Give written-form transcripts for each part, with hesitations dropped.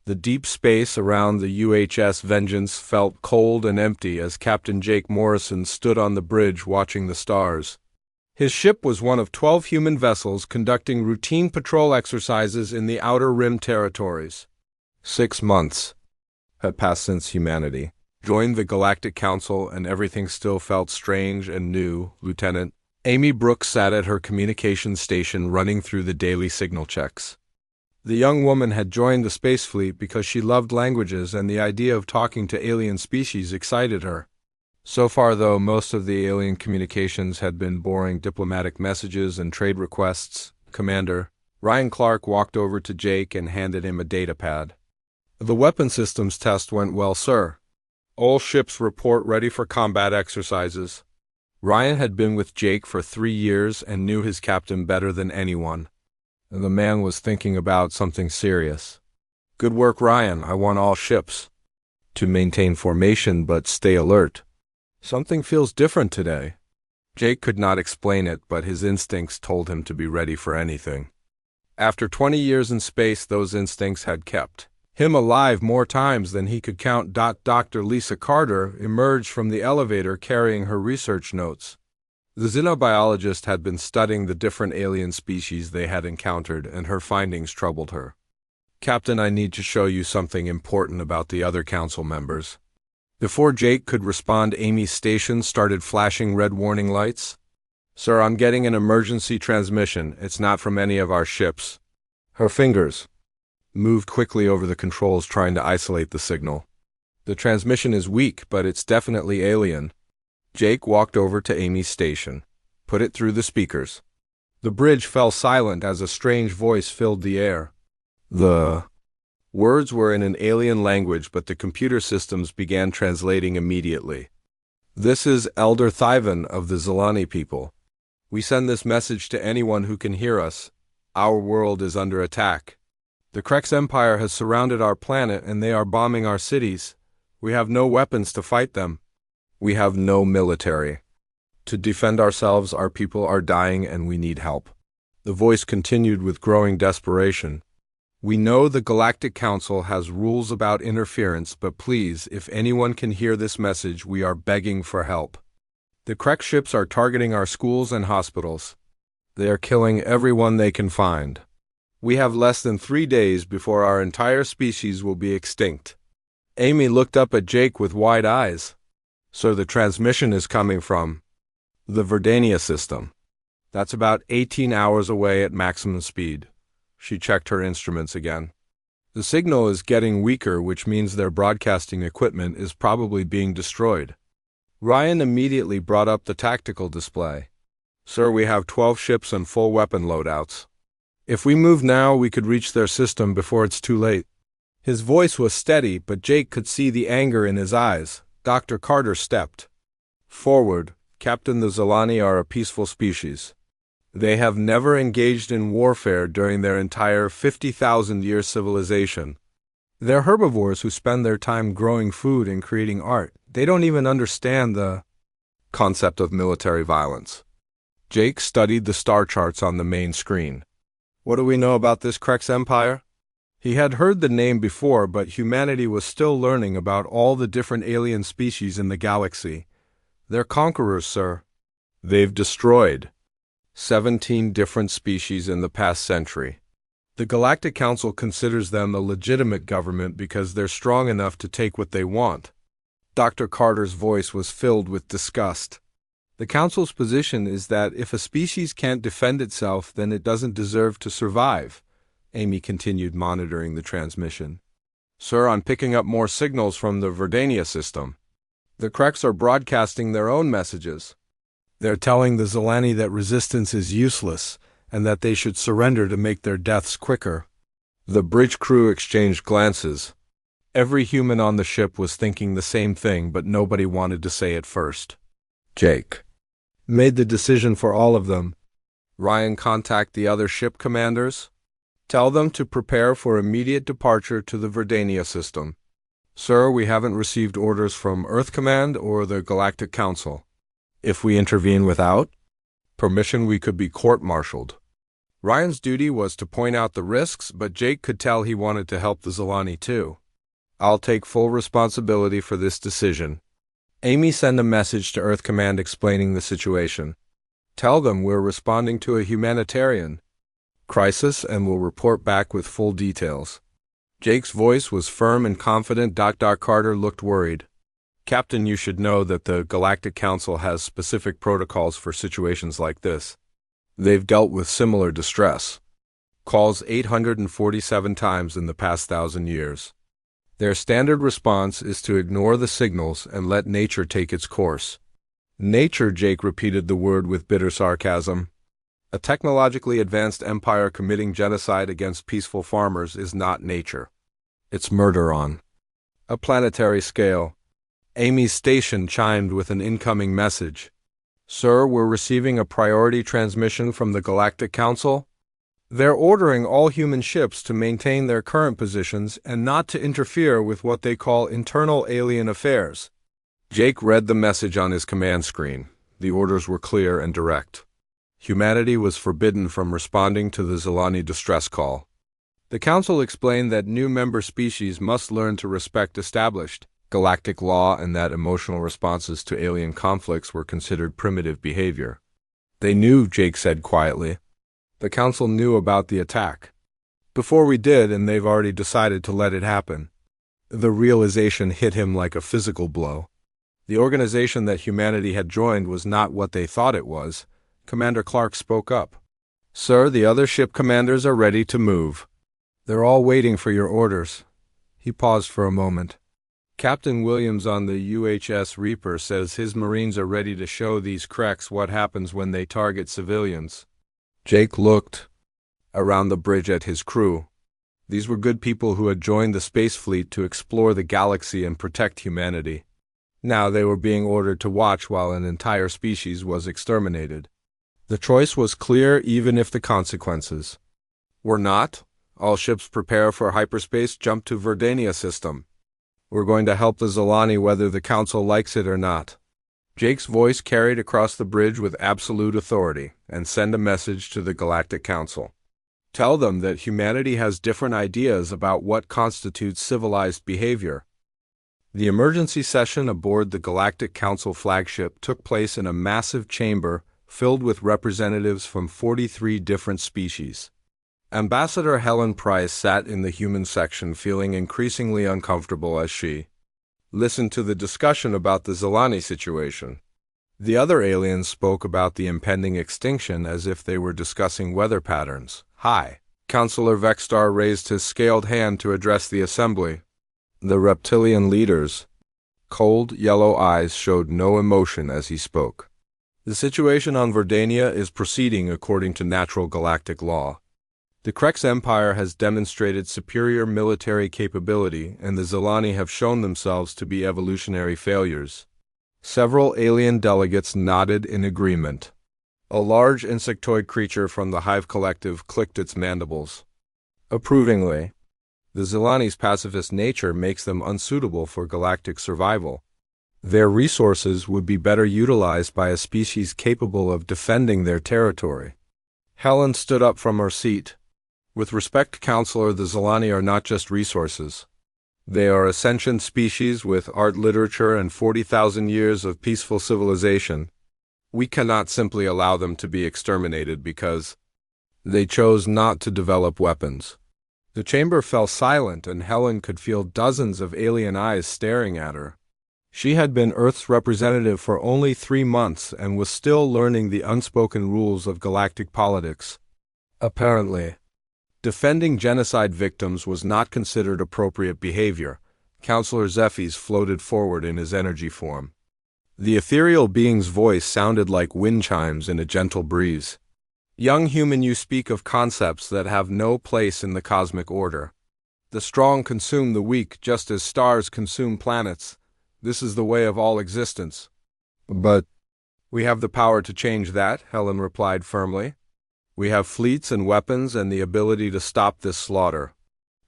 The deep space around the UHS Vengeance felt cold and empty as Captain Jake Morrison stood on the bridge watching the stars. His ship was one of 12 human vessels conducting routine patrol exercises in the Outer Rim territories. 6 months had passed since humanity joined the Galactic Council, and everything still felt strange and new. Lieutenant Amy Brooks sat at her communications station running through the daily signal checks. The young woman had joined the space fleet because she loved languages, and the idea of talking to alien species excited her. So far, though, most of the alien communications had been boring diplomatic messages and trade requests. Commander Ryan Clark walked over to Jake and handed him a data pad. "The weapon systems test went well, sir. All ships report ready for combat exercises." Ryan had been with Jake for 3 years and knew his captain better than anyone. The man was thinking about something serious. "Good work, Ryan. I want all ships to maintain formation but stay alert. Something feels different today." Jake could not explain it, but his instincts told him to be ready for anything. After 20 years in space, those instincts had kept him alive more times than he could count. Dr. Lisa Carter emerged from the elevator carrying her research notes. The xenobiologist had been studying the different alien species they had encountered, and her findings troubled her. "Captain, I need to show you something important about the other council members." Before Jake could respond, Amy's station started flashing red warning lights. "Sir, I'm getting an emergency transmission. It's not from any of our ships." Her fingers moved quickly over the controls, trying to isolate the signal. "The transmission is weak, but it's definitely alien." Jake walked over to Amy's station, put it through the speakers. The bridge fell silent as a strange voice filled the air. The words were in an alien language, but the computer systems began translating immediately. "This is Elder Thyvan of the Zelani people. We send this message to anyone who can hear us. Our world is under attack. The Krex Empire has surrounded our planet and they are bombing our cities. We have no weapons to fight them. We have no military to defend ourselves. Our people are dying and we need help." The voice continued with growing desperation. "We know the Galactic Council has rules about interference, but please, if anyone can hear this message, we are begging for help. The Krex ships are targeting our schools and hospitals. They are killing everyone they can find. We have less than 3 days before our entire species will be extinct." Amy looked up at Jake with wide eyes. "So the transmission is coming from the Verdania system. That's about 18 hours away at maximum speed." She checked her instruments again. "The signal is getting weaker, which means their broadcasting equipment is probably being destroyed." Ryan immediately brought up the tactical display. "Sir, we have 12 ships and full weapon loadouts. If we move now, we could reach their system before it's too late." His voice was steady, but Jake could see the anger in his eyes. Dr. Carter stepped forward. "Captain, the Zelani are a peaceful species. They have never engaged in warfare during their entire 50,000-year civilization. They're herbivores who spend their time growing food and creating art. They don't even understand the concept of military violence." Jake studied the star charts on the main screen. "What do we know about this Krex Empire?" He had heard the name before, but humanity was still learning about all the different alien species in the galaxy. "They're conquerors, sir. They've destroyed 17 different species in the past century. The Galactic Council considers them a legitimate government because they're strong enough to take what they want." Dr. Carter's voice was filled with disgust. "The Council's position is that if a species can't defend itself, then it doesn't deserve to survive." Amy continued, monitoring the transmission. "Sir, I'm picking up more signals from the Verdania system. The Krex are broadcasting their own messages. They're telling the Zelani that resistance is useless and that they should surrender to make their deaths quicker." The bridge crew exchanged glances. Every human on the ship was thinking the same thing, but nobody wanted to say it first. Jake made the decision for all of them. "Ryan, contact the other ship commanders. Tell them to prepare for immediate departure to the Verdania system. Sir, we haven't received orders from Earth Command or the Galactic Council. If we intervene without permission, we could be court-martialed." Ryan's duty was to point out the risks, but Jake could tell he wanted to help the Zilani too. I'll take full responsibility for this decision. Amy sent a message to Earth Command explaining the situation. Tell them we're responding to a humanitarian crisis and will report back with full details. Jake's voice was firm and confident. Carter looked worried. Captain, you should know that the Galactic Council has specific protocols for situations like this. They've dealt with similar distress calls 847 times in the past 1,000 years. Their standard response is to ignore the signals and let nature take its course. Nature, Jake repeated the word with bitter sarcasm. A technologically advanced empire committing genocide against peaceful farmers is not nature. It's murder on a planetary scale. Amy's station chimed with an incoming message. Sir, we're receiving a priority transmission from the Galactic Council. They're ordering all human ships to maintain their current positions and not to interfere with what they call internal alien affairs. Jake read the message on his command screen. The orders were clear and direct. Humanity was forbidden from responding to the Zilani distress call. The Council explained that new member species must learn to respect established galactic law and that emotional responses to alien conflicts were considered primitive behavior. They knew, Jake said quietly. The Council knew about the attack before we did, and they've already decided to let it happen. The realization hit him like a physical blow. The organization that humanity had joined was not what they thought it was. Commander Clark spoke up. Sir, the other ship commanders are ready to move. They're all waiting for your orders. He paused for a moment. Captain Williams on the UHS Reaper says his Marines are ready to show these cracks what happens when they target civilians. Jake looked around the bridge at his crew. These were good people who had joined the space fleet to explore the galaxy and protect humanity. Now they were being ordered to watch while an entire species was exterminated. The choice was clear, even if the consequences were not. All ships prepare for hyperspace jump to Verdania system. We're going to help the Zilani whether the Council likes it or not. Jake's voice carried across the bridge with absolute authority, and send a message to the Galactic Council. Tell them that humanity has different ideas about what constitutes civilized behavior. The emergency session aboard the Galactic Council flagship took place in a massive chamber filled with representatives from 43 different species. Ambassador Helen Price sat in the human section feeling increasingly uncomfortable as she listened to the discussion about the Zilani situation. The other aliens spoke about the impending extinction as if they were discussing weather patterns. Hi. Councillor Vexstar raised his scaled hand to address the assembly. The reptilian leader's cold, yellow eyes showed no emotion as he spoke. The situation on Verdania is proceeding according to natural galactic law. The Krex Empire has demonstrated superior military capability, and the Zilani have shown themselves to be evolutionary failures. Several alien delegates nodded in agreement. A large insectoid creature from the Hive Collective clicked its mandibles approvingly. The Zilani's pacifist nature makes them unsuitable for galactic survival. Their resources would be better utilized by a species capable of defending their territory. Helen stood up from her seat. With respect, Counselor, the Zilani are not just resources. They are a sentient species with art, literature, and 40,000 years of peaceful civilization. We cannot simply allow them to be exterminated because they chose not to develop weapons. The chamber fell silent, and Helen could feel dozens of alien eyes staring at her. She had been Earth's representative for only 3 months and was still learning the unspoken rules of galactic politics. Apparently, defending genocide victims was not considered appropriate behavior. Counselor Zephes floated forward in his energy form. The ethereal being's voice sounded like wind chimes in a gentle breeze. Young human, you speak of concepts that have no place in the cosmic order. The strong consume the weak just as stars consume planets. This is the way of all existence. But we have the power to change that, Helen replied firmly. We have fleets and weapons and the ability to stop this slaughter.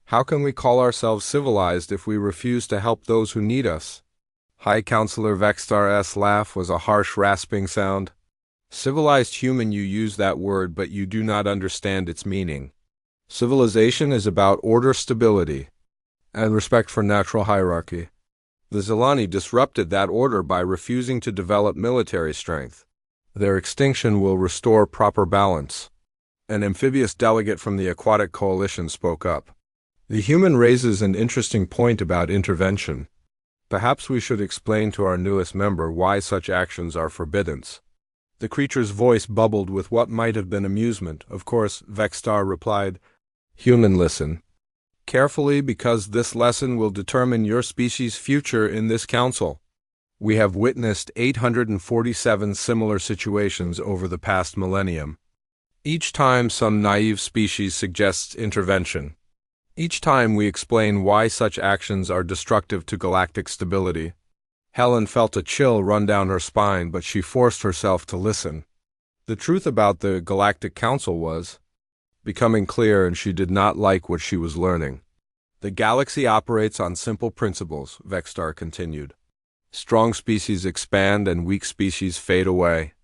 How can we call ourselves civilized if we refuse to help those who need us? High Counselor Vexstar's laugh was a harsh, rasping sound. Civilized human, you use that word, but you do not understand its meaning. Civilization is about order, stability, and respect for natural hierarchy. The Zilani disrupted that order by refusing to develop military strength. Their extinction will restore proper balance. An amphibious delegate from the Aquatic Coalition spoke up. The human raises an interesting point about intervention. Perhaps we should explain to our newest member why such actions are forbidden. The creature's voice bubbled with what might have been amusement. Of course, Vexstar replied, "Human, listen carefully, because this lesson will determine your species' future in this council. We have witnessed 847 similar situations over the past millennium. Each time some naive species suggests intervention. Each time we explain why such actions are destructive to galactic stability." Helen felt a chill run down her spine, but she forced herself to listen. The truth about the Galactic Council was becoming clear, and she did not like what she was learning. "The galaxy operates on simple principles," Vexstar continued. "Strong species expand and weak species fade away.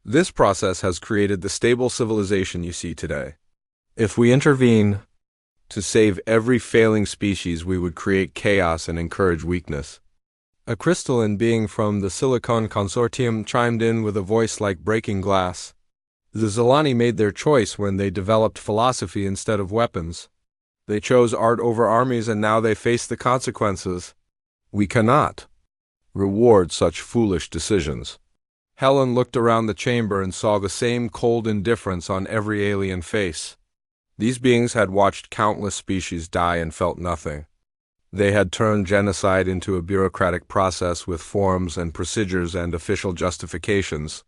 This process has created the stable civilization you see today. If we intervene to save every failing species, we would create chaos and encourage weakness." A crystalline being from the Silicon Consortium chimed in with a voice like breaking glass. "The Zilani made their choice when they developed philosophy instead of weapons. They chose art over armies, and now they face the consequences. We cannot reward such foolish decisions." Helen looked around the chamber and saw the same cold indifference on every alien face. These beings had watched countless species die and felt nothing. They had turned genocide into a bureaucratic process with forms and procedures and official justifications.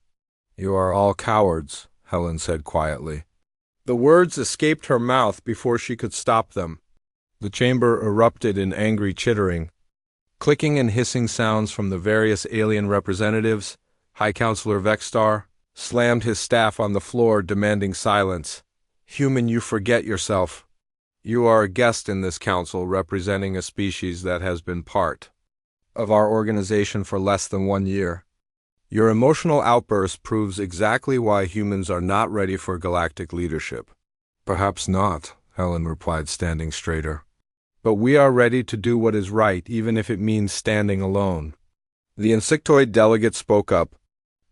"You are all cowards," Helen said quietly. The words escaped her mouth before she could stop them. The chamber erupted in angry chittering. Clicking and hissing sounds from the various alien representatives. High Counselor Vexstar slammed his staff on the floor, demanding silence. "Human, you forget yourself. You are a guest in this council, representing a species that has been part of our organization for less than 1 year. Your emotional outburst proves exactly why humans are not ready for galactic leadership." "Perhaps not," Helen replied, standing straighter. "But we are ready to do what is right, even if it means standing alone." The insectoid delegate spoke up.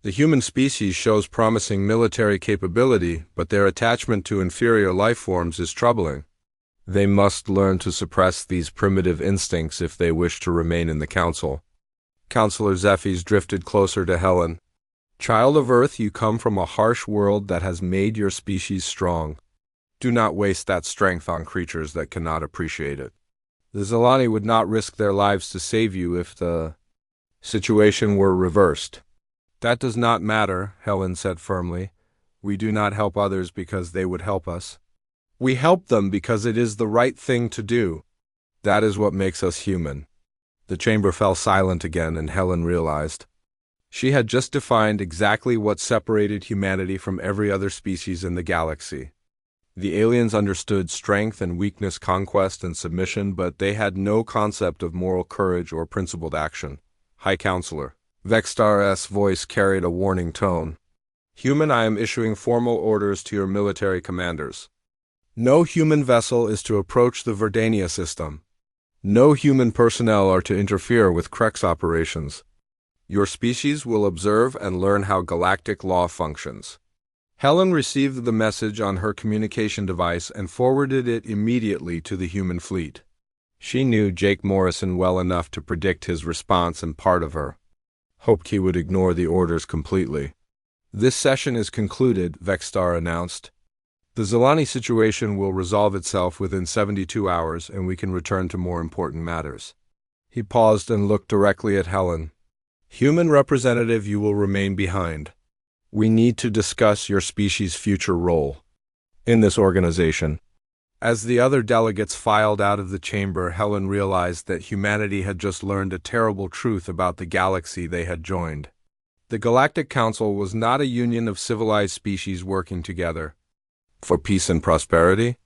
"The human species shows promising military capability, but their attachment to inferior life forms is troubling. They must learn to suppress these primitive instincts if they wish to remain in the council." Counselor Zephyrs drifted closer to Helen. "Child of Earth, you come from a harsh world that has made your species strong. Do not waste that strength on creatures that cannot appreciate it. The Zilani would not risk their lives to save you if the situation were reversed." "That does not matter," Helen said firmly. "We do not help others because they would help us. We help them because it is the right thing to do. That is what makes us human." The chamber fell silent again, and Helen realized she had just defined exactly what separated humanity from every other species in the galaxy. The aliens understood strength and weakness, conquest and submission, but they had no concept of moral courage or principled action. "High Counselor." Vexstar's voice carried a warning tone. "Human, I am issuing formal orders to your military commanders. No human vessel is to approach the Verdania system. No human personnel are to interfere with Krex operations. Your species will observe and learn how galactic law functions." Helen received the message on her communication device and forwarded it immediately to the human fleet. She knew Jake Morrison well enough to predict his response, and part of her hoped he would ignore the orders completely. "This session is concluded," Vexstar announced. "The Zilani situation will resolve itself within 72 hours, and we can return to more important matters." He paused and looked directly at Helen. "Human representative, you will remain behind. We need to discuss your species' future role in this organization." As the other delegates filed out of the chamber, Helen realized that humanity had just learned a terrible truth about the galaxy they had joined. The Galactic Council was not a union of civilized species working together for peace and prosperity.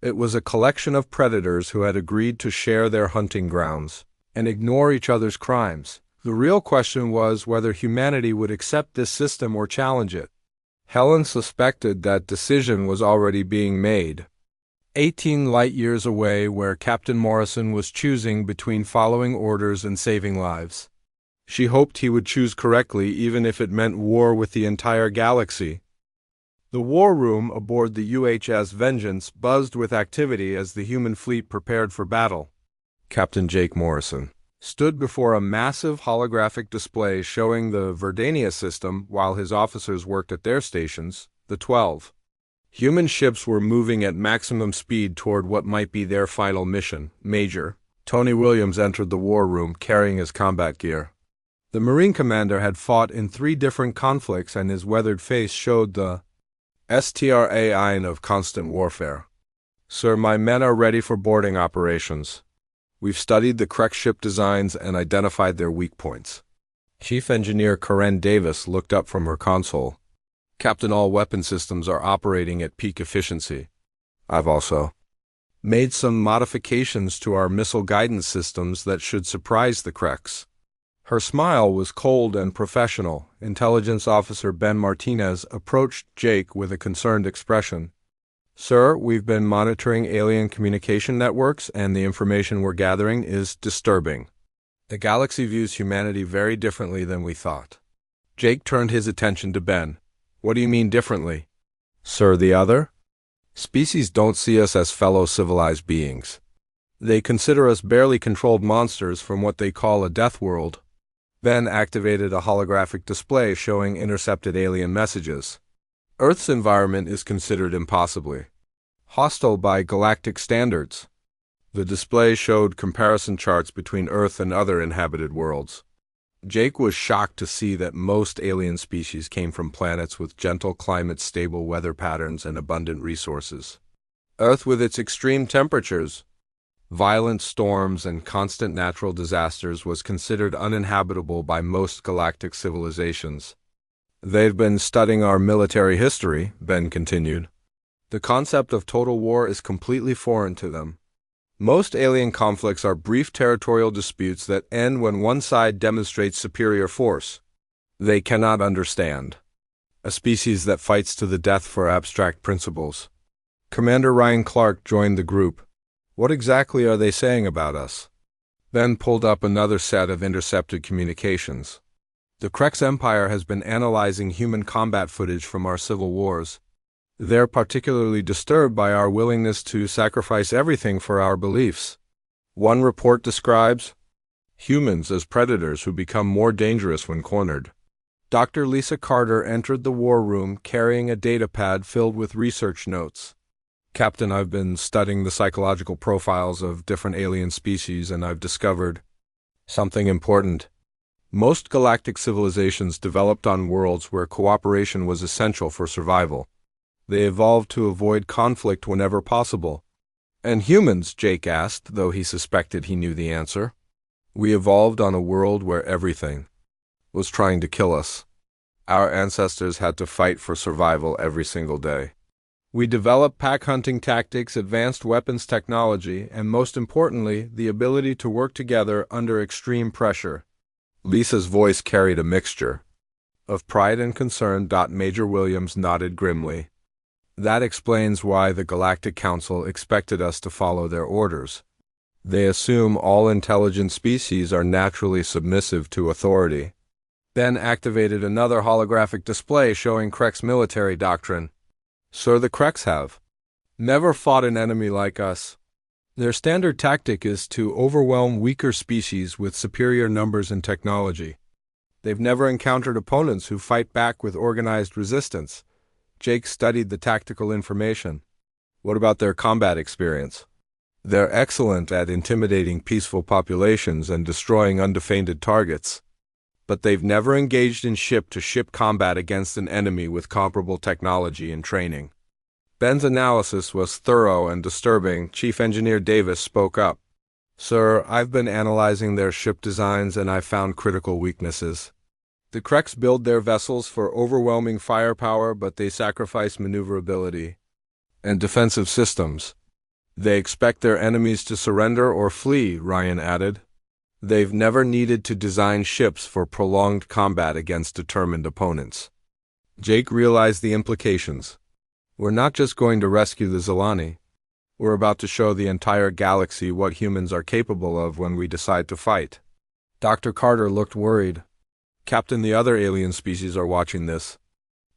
It was a collection of predators who had agreed to share their hunting grounds and ignore each other's crimes. The real question was whether humanity would accept this system or challenge it. Helen suspected that decision was already being made. 18 light-years away, where Captain Morrison was choosing between following orders and saving lives. She hoped he would choose correctly, even if it meant war with the entire galaxy. The war room aboard the UHS Vengeance buzzed with activity as the human fleet prepared for battle. Captain Jake Morrison stood before a massive holographic display showing the Verdania system while his officers worked at their stations, the 12. Human ships were moving at maximum speed toward what might be their final mission. Major Tony Williams entered the war room carrying his combat gear. The Marine commander had fought in 3 different conflicts, and his weathered face showed the strain of constant warfare. Sir, my men are ready for boarding operations. We've studied the correct ship designs and identified their weak points. Chief Engineer Karen Davis looked up from her console. Captain, all weapon systems are operating at peak efficiency. I've also made some modifications to our missile guidance systems that should surprise the Krex. Her smile was cold and professional. Intelligence Officer Ben Martinez approached Jake with a concerned expression. Sir, we've been monitoring alien communication networks, and the information we're gathering is disturbing. The galaxy views humanity very differently than we thought. Jake turned his attention to Ben. What do you mean differently? Sir, the other species don't see us as fellow civilized beings. They consider us barely controlled monsters from what they call a death world. Ben activated a holographic display showing intercepted alien messages. Earth's environment is considered impossibly hostile by galactic standards. The display showed comparison charts between Earth and other inhabited worlds. Jake was shocked to see that most alien species came from planets with gentle climate, stable weather patterns, and abundant resources. Earth, with its extreme temperatures, violent storms, and constant natural disasters, was considered uninhabitable by most galactic civilizations. They've been studying our military history, Ben continued. The concept of total war is completely foreign to them. Most alien conflicts are brief territorial disputes that end when one side demonstrates superior force. They cannot understand a species that fights to the death for abstract principles. Commander Ryan Clark joined the group. What exactly are they saying about us? Ben pulled up another set of intercepted communications. The Krex Empire has been analyzing human combat footage from our civil wars. They're particularly disturbed by our willingness to sacrifice everything for our beliefs. One report describes humans as predators who become more dangerous when cornered. Dr. Lisa Carter entered the war room carrying a datapad filled with research notes. Captain, I've been studying the psychological profiles of different alien species, and I've discovered something important. Most galactic civilizations developed on worlds where cooperation was essential for survival. They evolved to avoid conflict whenever possible. And humans, Jake asked, though he suspected he knew the answer. We evolved on a world where everything was trying to kill us. Our ancestors had to fight for survival every single day. We developed pack hunting tactics, advanced weapons technology, and most importantly, the ability to work together under extreme pressure. Lisa's voice carried a mixture of pride and concern. Major Williams nodded grimly. That explains why the Galactic Council expected us to follow their orders. They assume all intelligent species are naturally submissive to authority. Ben activated another holographic display showing Krex military doctrine. Sir, the Krex have never fought an enemy like us. Their standard tactic is to overwhelm weaker species with superior numbers and technology. They've never encountered opponents who fight back with organized resistance. Jake studied the tactical information. What about their combat experience? They're excellent at intimidating peaceful populations and destroying undefended targets. But they've never engaged in ship-to-ship combat against an enemy with comparable technology and training. Ben's analysis was thorough and disturbing. Chief Engineer Davis spoke up. Sir, I've been analyzing their ship designs and I've found critical weaknesses. The Krex build their vessels for overwhelming firepower, but they sacrifice maneuverability and defensive systems. They expect their enemies to surrender or flee, Ryan added. They've never needed to design ships for prolonged combat against determined opponents. Jake realized the implications. We're not just going to rescue the Zilani. We're about to show the entire galaxy what humans are capable of when we decide to fight. Dr. Carter looked worried. Captain, the other alien species are watching this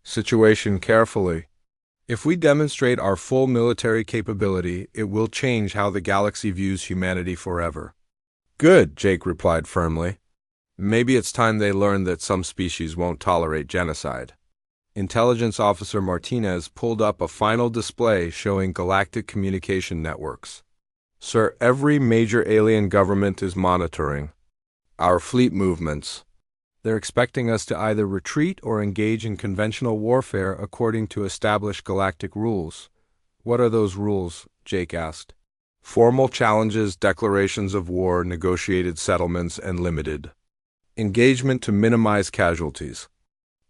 situation carefully. If we demonstrate our full military capability, it will change how the galaxy views humanity forever. Good, Jake replied firmly. Maybe it's time they learn that some species won't tolerate genocide. Intelligence Officer Martinez pulled up a final display showing galactic communication networks. Sir, every major alien government is monitoring our fleet movements. They're expecting us to either retreat or engage in conventional warfare according to established galactic rules. What are those rules? Jake asked. Formal challenges, declarations of war, negotiated settlements, and limited engagement to minimize casualties.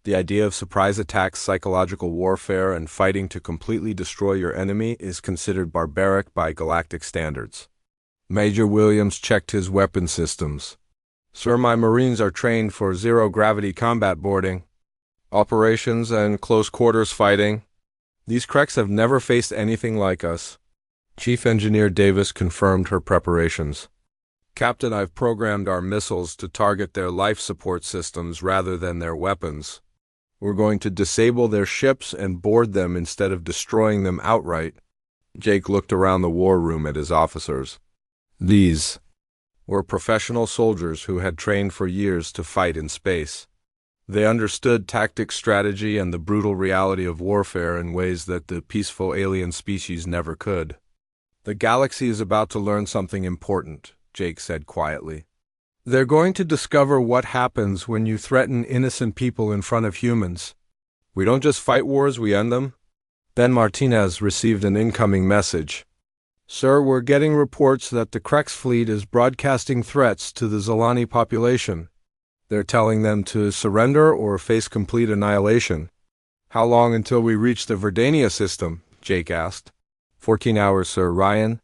The idea of surprise attacks, psychological warfare, and fighting to completely destroy your enemy is considered barbaric by galactic standards. Major Williams checked his weapon systems. Sir, my Marines are trained for zero-gravity combat boarding, operations, and close-quarters fighting. These Kreks have never faced anything like us. Chief Engineer Davis confirmed her preparations. Captain, I've programmed our missiles to target their life support systems rather than their weapons. We're going to disable their ships and board them instead of destroying them outright. Jake looked around the war room at his officers. These were professional soldiers who had trained for years to fight in space. They understood tactics, strategy, and the brutal reality of warfare in ways that the peaceful alien species never could. The galaxy is about to learn something important, Jake said quietly. They're going to discover what happens when you threaten innocent people in front of humans. We don't just fight wars, we end them. Ben Martinez received an incoming message. Sir, we're getting reports that the Krex fleet is broadcasting threats to the Zilani population. They're telling them to surrender or face complete annihilation. How long until we reach the Verdania system? Jake asked. 14 hours, Sir. Ryan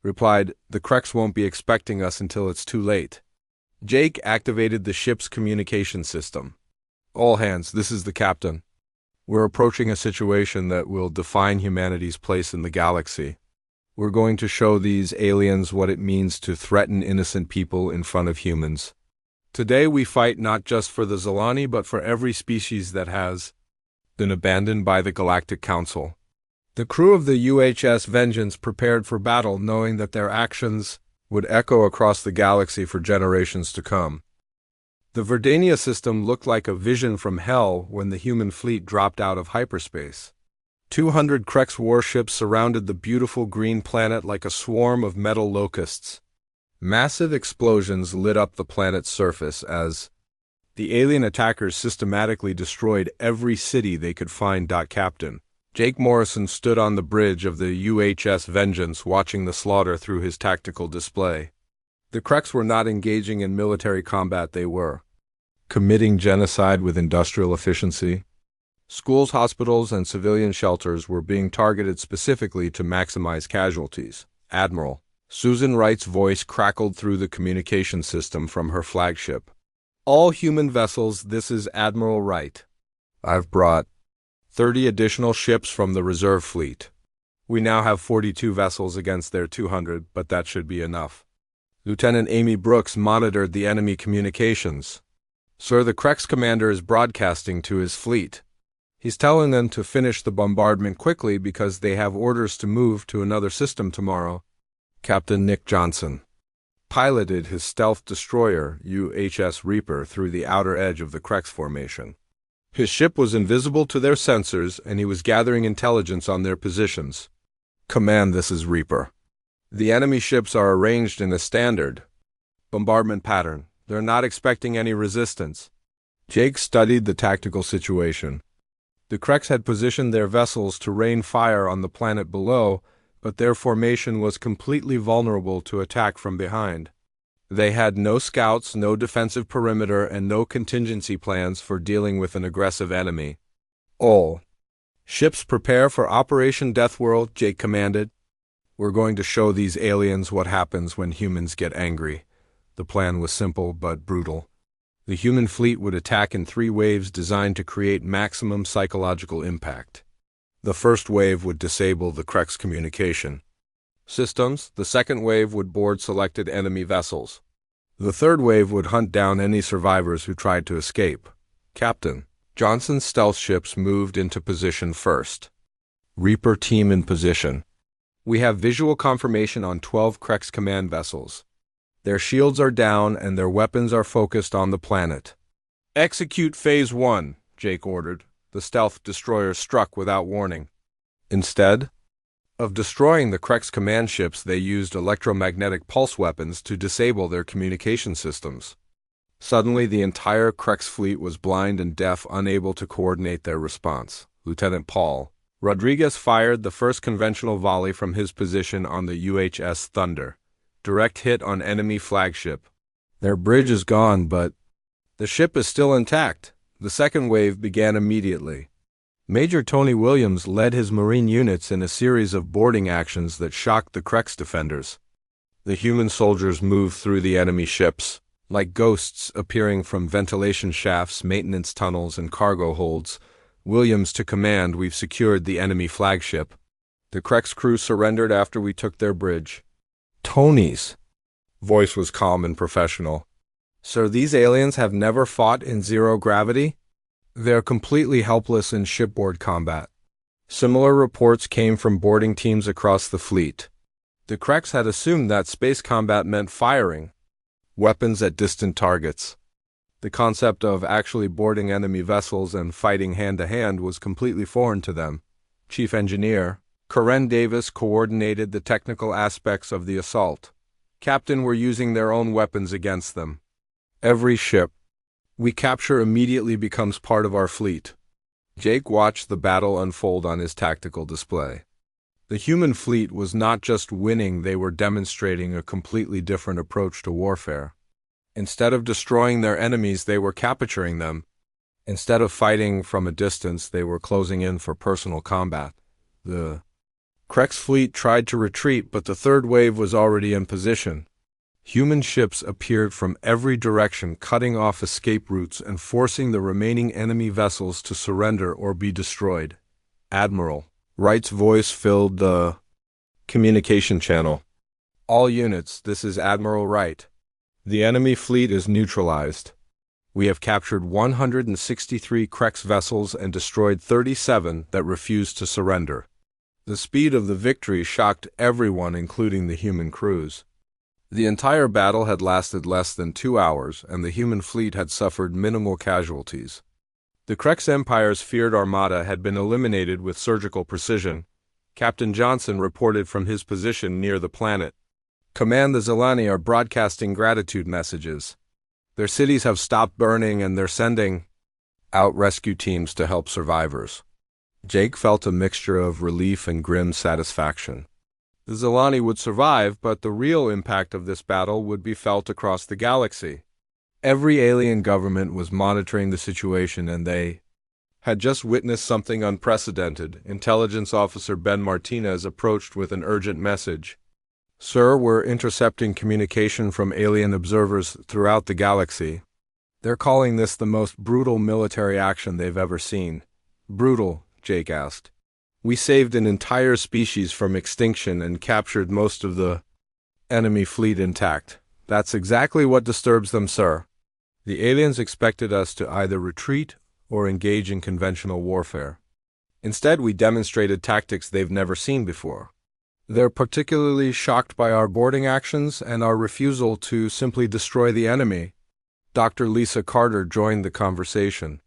replied, the Krex won't be expecting us until it's too late. Jake activated the ship's communication system. All hands, this is the captain. We're approaching a situation that will define humanity's place in the galaxy. We're going to show these aliens what it means to threaten innocent people in front of humans. Today we fight not just for the Zilani, but for every species that has been abandoned by the Galactic Council. The crew of the UHS Vengeance prepared for battle, knowing that their actions would echo across the galaxy for generations to come. The Verdania system looked like a vision from hell when the human fleet dropped out of hyperspace. 200 Krex warships surrounded the beautiful green planet like a swarm of metal locusts. Massive explosions lit up the planet's surface as the alien attackers systematically destroyed every city they could find. Captain Jake Morrison stood on the bridge of the UHS Vengeance watching the slaughter through his tactical display. The Krex were not engaging in military combat, they were committing genocide with industrial efficiency. Schools, hospitals, and civilian shelters were being targeted specifically to maximize casualties. Admiral Susan Wright's voice crackled through the communication system from her flagship. All human vessels, this is Admiral Wright. I've brought 30 additional ships from the reserve fleet. We now have 42 vessels against their 200, but that should be enough. Lieutenant Amy Brooks monitored the enemy communications. Sir, the Krex commander is broadcasting to his fleet. He's telling them to finish the bombardment quickly because they have orders to move to another system tomorrow. Captain Nick Johnson piloted his stealth destroyer, UHS Reaper, through the outer edge of the Krex formation. His ship was invisible to their sensors, and he was gathering intelligence on their positions. Command, this is Reaper. The enemy ships are arranged in a standard bombardment pattern. They're not expecting any resistance. Jake studied the tactical situation. The Krex had positioned their vessels to rain fire on the planet below, but their formation was completely vulnerable to attack from behind. They had no scouts, no defensive perimeter, and no contingency plans for dealing with an aggressive enemy. All ships prepare for Operation Deathworld, Jake commanded. We're going to show these aliens what happens when humans get angry. The plan was simple but brutal. The human fleet would attack in 3 waves designed to create maximum psychological impact. The first wave would disable the Krex communication systems. The second wave would board selected enemy vessels. The third wave would hunt down any survivors who tried to escape. Captain Johnson's stealth ships moved into position first. Reaper team in position. We have visual confirmation on 12 Krex command vessels. Their shields are down and their weapons are focused on the planet. Execute Phase 1, Jake ordered. The stealth destroyer struck without warning. Instead of destroying the Krex command ships, they used electromagnetic pulse weapons to disable their communication systems. Suddenly, the entire Krex fleet was blind and deaf, unable to coordinate their response. Lieutenant Paul Rodriguez fired the first conventional volley from his position on the UHS Thunder. Direct hit on enemy flagship. Their bridge is gone, but the ship is still intact. The second wave began immediately. Major Tony Williams led his Marine units in a series of boarding actions that shocked the Krex defenders. The human soldiers moved through the enemy ships, like ghosts appearing from ventilation shafts, maintenance tunnels, and cargo holds. Williams to command, we've secured the enemy flagship. The Krex crew surrendered after we took their bridge. Tony's voice was calm and professional. Sir, these aliens have never fought in zero gravity? They're completely helpless in shipboard combat. Similar reports came from boarding teams across the fleet. The Krex had assumed that space combat meant firing weapons at distant targets. The concept of actually boarding enemy vessels and fighting hand-to-hand was completely foreign to them. Chief Engineer Karen Davis coordinated the technical aspects of the assault. Captain were using their own weapons against them. Every ship we capture immediately becomes part of our fleet. Jake watched the battle unfold on his tactical display. The human fleet was not just winning, they were demonstrating a completely different approach to warfare. Instead of destroying their enemies, they were capturing them. Instead of fighting from a distance, they were closing in for personal combat. The Krex fleet tried to retreat, but the third wave was already in position. Human ships appeared from every direction, cutting off escape routes and forcing the remaining enemy vessels to surrender or be destroyed. Admiral Wright's voice filled the communication channel. All units, this is Admiral Wright. The enemy fleet is neutralized. We have captured 163 Krex vessels and destroyed 37 that refused to surrender. The speed of the victory shocked everyone, including the human crews. The entire battle had lasted less than 2 hours, and the human fleet had suffered minimal casualties. The Krex Empire's feared armada had been eliminated with surgical precision. Captain Johnson reported from his position near the planet. Command, the Zelani are broadcasting gratitude messages. Their cities have stopped burning and they're sending out rescue teams to help survivors. Jake felt a mixture of relief and grim satisfaction. The Zelani would survive, but the real impact of this battle would be felt across the galaxy. Every alien government was monitoring the situation, and they had just witnessed something unprecedented. Intelligence Officer Ben Martinez approached with an urgent message. Sir, we're intercepting communication from alien observers throughout the galaxy. They're calling this the most brutal military action they've ever seen. Brutal, Jake asked. We saved an entire species from extinction and captured most of the enemy fleet intact. That's exactly what disturbs them, sir. The aliens expected us to either retreat or engage in conventional warfare. Instead, we demonstrated tactics they've never seen before. They're particularly shocked by our boarding actions and our refusal to simply destroy the enemy. Dr. Lisa Carter joined the conversation.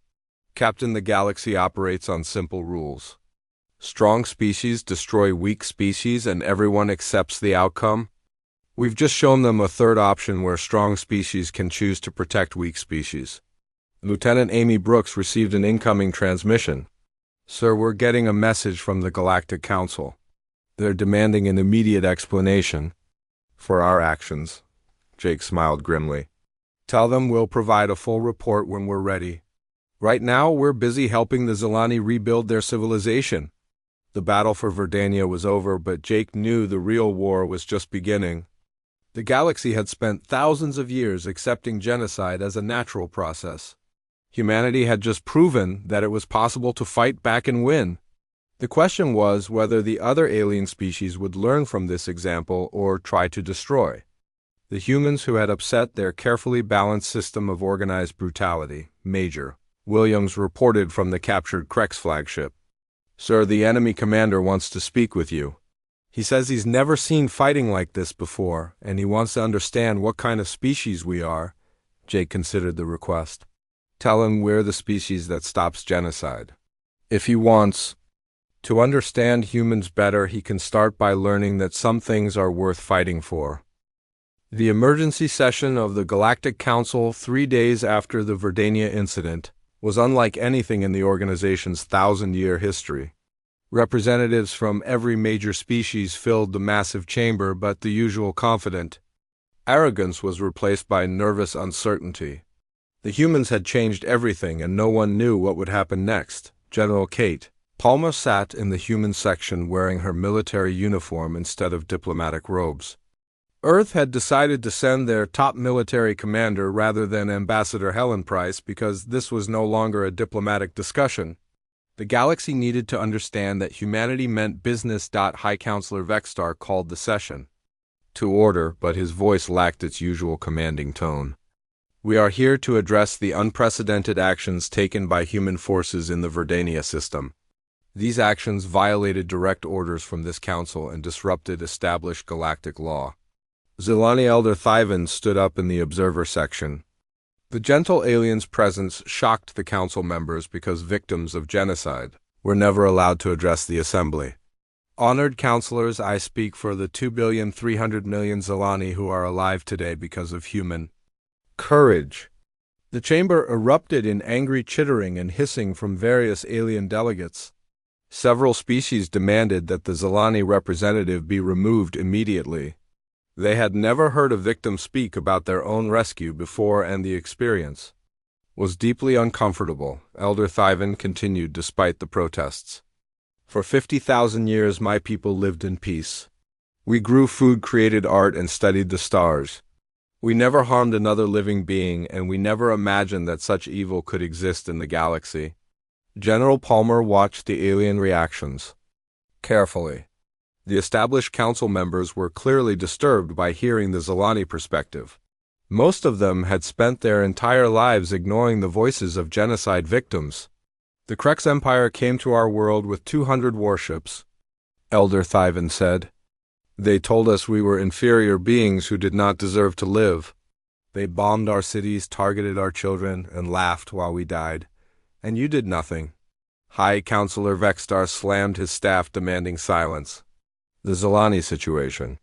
Captain, the galaxy operates on simple rules. Strong species destroy weak species and everyone accepts the outcome. We've just shown them a third option where strong species can choose to protect weak species. Lieutenant Amy Brooks received an incoming transmission. Sir, we're getting a message from the Galactic Council. They're demanding an immediate explanation for our actions. Jake smiled grimly. Tell them we'll provide a full report when we're ready. Right now, we're busy helping the Zelani rebuild their civilization. The battle for Verdania was over, but Jake knew the real war was just beginning. The galaxy had spent thousands of years accepting genocide as a natural process. Humanity had just proven that it was possible to fight back and win. The question was whether the other alien species would learn from this example or try to destroy the humans who had upset their carefully balanced system of organized brutality. Major Williams reported from the captured Krex flagship. "Sir, the enemy commander wants to speak with you. He says he's never seen fighting like this before, and he wants to understand what kind of species we are." Jake considered the request. "Tell him we're the species that stops genocide. If he wants to understand humans better, he can start by learning that some things are worth fighting for." The emergency session of the Galactic Council 3 days after the Verdania incident was unlike anything in the organization's 1,000-year history. Representatives from every major species filled the massive chamber, but the usual confident arrogance was replaced by nervous uncertainty. The humans had changed everything, and no one knew what would happen next. General Kate Palmer sat in the human section wearing her military uniform instead of diplomatic robes. Earth had decided to send their top military commander rather than Ambassador Helen Price because this was no longer a diplomatic discussion. The galaxy needed to understand that humanity meant business. High Counselor Vexstar called the session to order, but his voice lacked its usual commanding tone. "We are here to address the unprecedented actions taken by human forces in the Verdania system. These actions violated direct orders from this council and disrupted established galactic law." Zilani Elder Thyvan stood up in the observer section. The gentle alien's presence shocked the council members because victims of genocide were never allowed to address the assembly. "Honored counselors, I speak for the 2,300,000,000 Zilani who are alive today because of human courage." The chamber erupted in angry chittering and hissing from various alien delegates. Several species demanded that the Zilani representative be removed immediately. They had never heard a victim speak about their own rescue before, and the experience was deeply uncomfortable. Elder Thyvan continued despite the protests. "For 50,000 years my people lived in peace. We grew food, created art, and studied the stars. We never harmed another living being, and we never imagined that such evil could exist in the galaxy." General Palmer watched the alien reactions carefully. The established council members were clearly disturbed by hearing the Zilani perspective. Most of them had spent their entire lives ignoring the voices of genocide victims. "The Krex Empire came to our world with 200 warships," Elder Thyvan said. "They told us we were inferior beings who did not deserve to live. They bombed our cities, targeted our children, and laughed while we died. And you did nothing." High Counselor Vexstar slammed his staff, demanding silence. The Zilani situation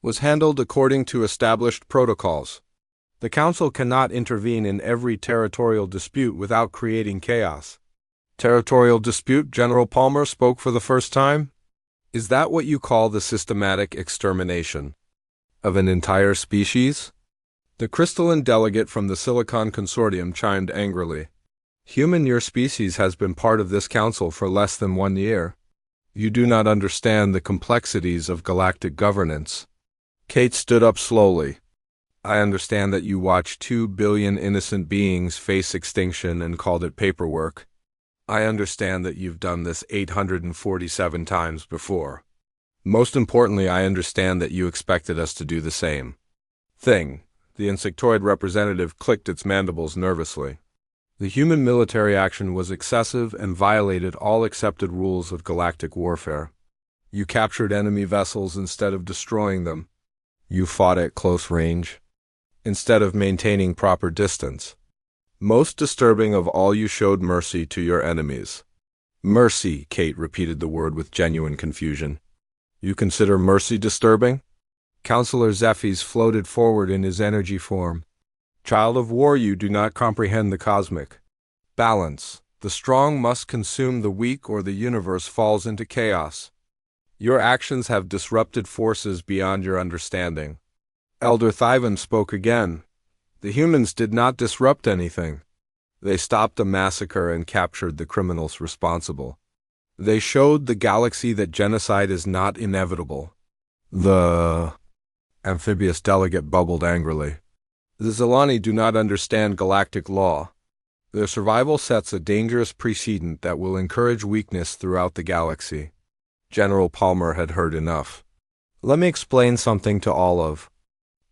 was handled according to established protocols. The Council cannot intervene in every territorial dispute without creating chaos. "Territorial dispute?" General Palmer spoke for the first time. "Is that what you call the systematic extermination of an entire species?" The crystalline delegate from the Silicon Consortium chimed angrily. "Human, your species has been part of this council for less than 1 year. You do not understand the complexities of galactic governance." Kate stood up slowly. "I understand that you watched 2 billion innocent beings face extinction and called it paperwork. I understand that you've done this 847 times before. Most importantly, I understand that you expected us to do the same thing." The insectoid representative clicked its mandibles nervously. The human military action was excessive and violated all accepted rules of galactic warfare. You captured enemy vessels instead of destroying them. You fought at close range instead of maintaining proper distance. Most disturbing of all, you showed mercy to your enemies. "Mercy," Kate repeated the word with genuine confusion. "You consider mercy disturbing?" Counselor Zephes floated forward in his energy form. "Child of war, you do not comprehend the cosmic balance. The strong must consume the weak or the universe falls into chaos. Your actions have disrupted forces beyond your understanding." Elder Thyvan spoke again. "The humans did not disrupt anything. They stopped a massacre and captured the criminals responsible. They showed the galaxy that genocide is not inevitable. The Amphibious delegate bubbled angrily. The Zilani do not understand galactic law. Their survival sets a dangerous precedent that will encourage weakness throughout the galaxy. General Palmer had heard enough. Let me explain something to all of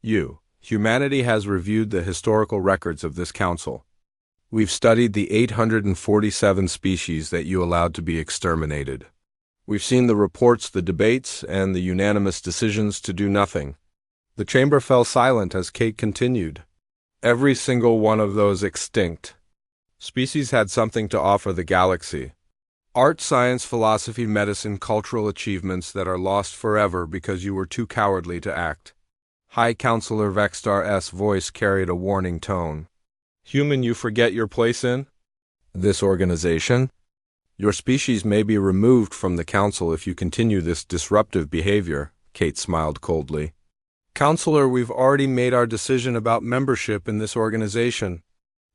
you. Humanity has reviewed the historical records of this council. We've studied the 847 species that you allowed to be exterminated. We've seen the reports, the debates, and the unanimous decisions to do nothing. The chamber fell silent as Kate continued. Every single one of those extinct species had something to offer the galaxy. Art, science, philosophy, medicine, cultural achievements that are lost forever because you were too cowardly to act. High Counselor Vextar's voice carried a warning tone. Human, you forget your place in this organization? Your species may be removed from the council if you continue this disruptive behavior, Kate smiled coldly. Counselor, we've already made our decision about membership in this organization.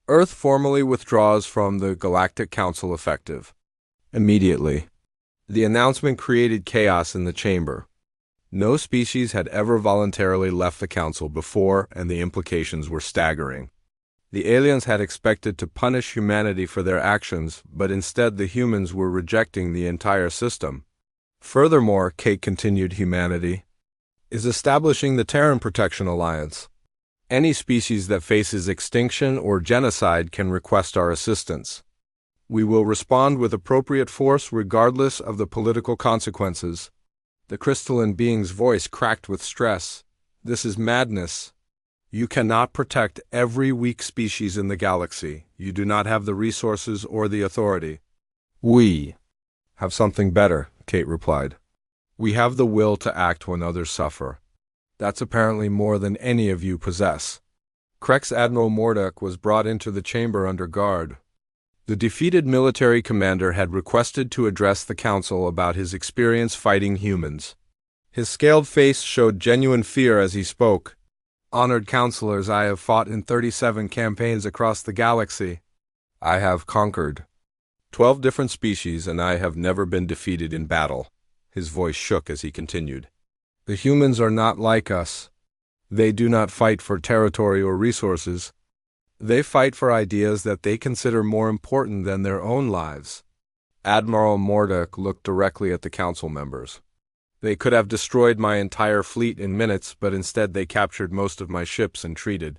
Earth formally withdraws from the Galactic Council effective immediately. The announcement created chaos in the chamber. No species had ever voluntarily left the council before, and the implications were staggering. The aliens had expected to punish humanity for their actions, but instead the humans were rejecting the entire system. Furthermore, Kate continued, humanity is establishing the Terran Protection Alliance. Any species that faces extinction or genocide can request our assistance. We will respond with appropriate force regardless of the political consequences. The crystalline being's voice cracked with stress. This is madness. You cannot protect every weak species in the galaxy. You do not have the resources or the authority. We have something better, Kate replied. We have the will to act when others suffer. That's apparently more than any of you possess. Krex Admiral Morduk was brought into the chamber under guard. The defeated military commander had requested to address the council about his experience fighting humans. His scaled face showed genuine fear as he spoke. Honored counselors, I have fought in 37 campaigns across the galaxy. I have conquered 12 different species, and I have never been defeated in battle. His voice shook as he continued. The humans are not like us. They do not fight for territory or resources. They fight for ideas that they consider more important than their own lives. Admiral Morduk looked directly at the council members. They could have destroyed my entire fleet in minutes, but instead they captured most of my ships and treated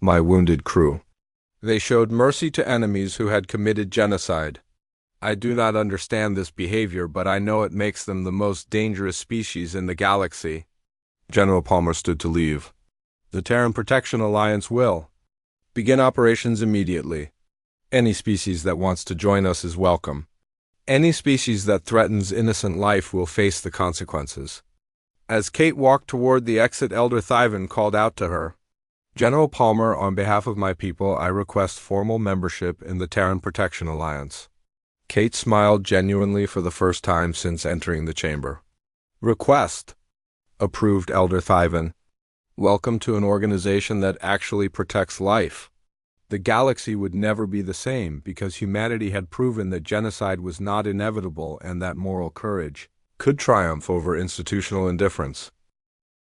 my wounded crew. They showed mercy to enemies who had committed genocide. I do not understand this behavior, but I know it makes them the most dangerous species in the galaxy. General Palmer stood to leave. The Terran Protection Alliance will begin operations immediately. Any species that wants to join us is welcome. Any species that threatens innocent life will face the consequences. As Kate walked toward the exit, Elder Thyvan called out to her. General Palmer, on behalf of my people, I request formal membership in the Terran Protection Alliance. Kate smiled genuinely for the first time since entering the chamber. Request, approved Elder Thyvan. Welcome to an organization that actually protects life. The galaxy would never be the same because humanity had proven that genocide was not inevitable and that moral courage could triumph over institutional indifference.